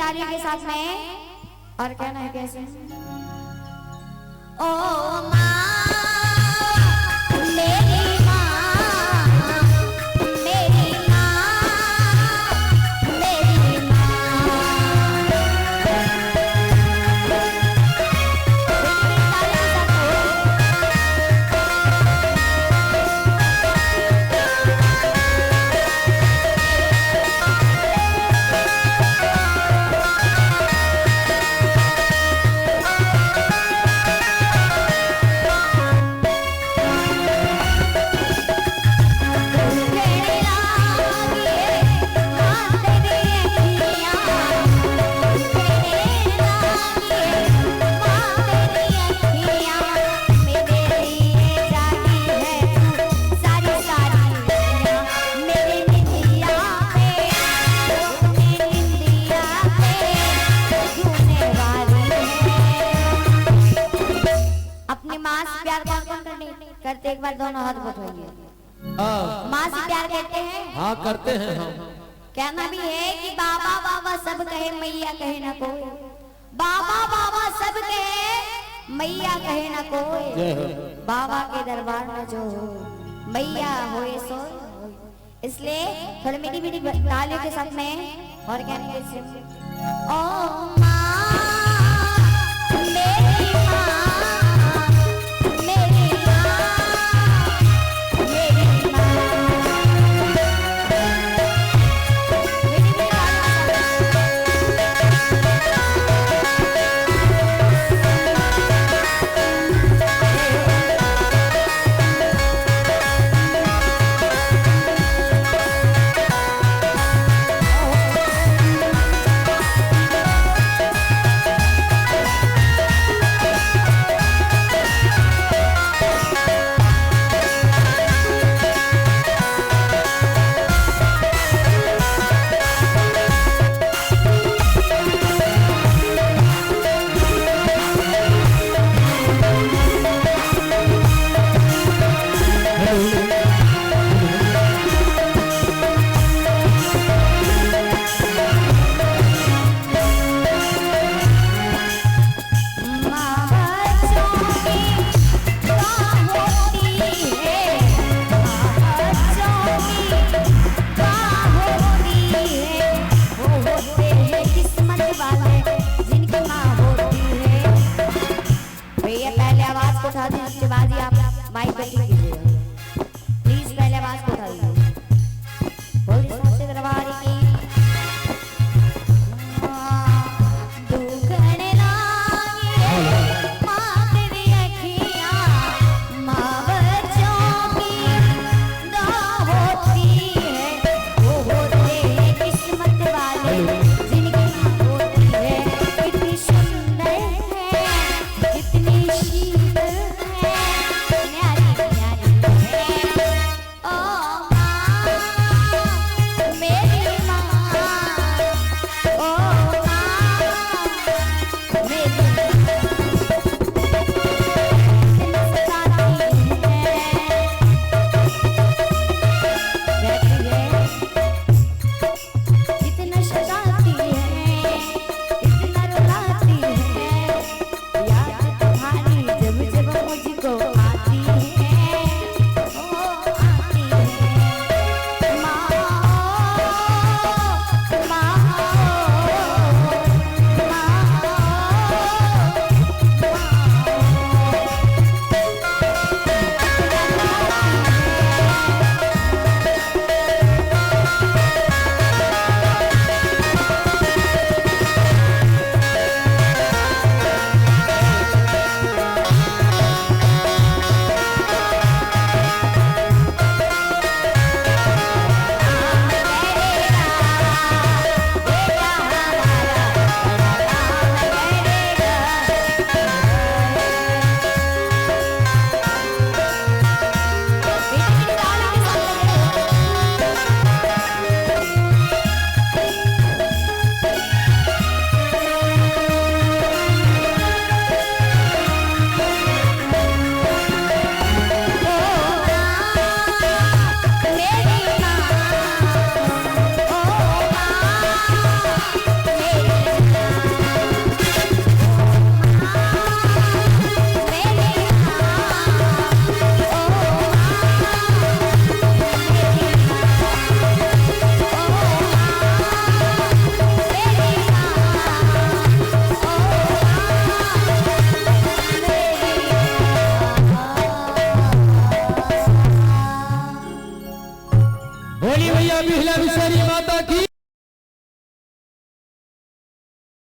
तालियों के साथ में। और कहना है कैसे? ओ माँ मेरी माँ, मेरी माँ, मेरी करते एक बार दोनों हाथ उठाइए। माँ से प्यार करते हैं? हाँ करते हैं हम। कहना भी है कि बाबा बाबा सब कहे मैया कहे ना कोई, बाबा बाबा सब कहे मैया कहे ना कोई, बाबा के दरबार में जो मैया होए सो। इसलिए थोड़ी मीठी मीठी तालियों के साथ में। और कहने के ओ माँ मेरी माँ, भैली भैया बिहला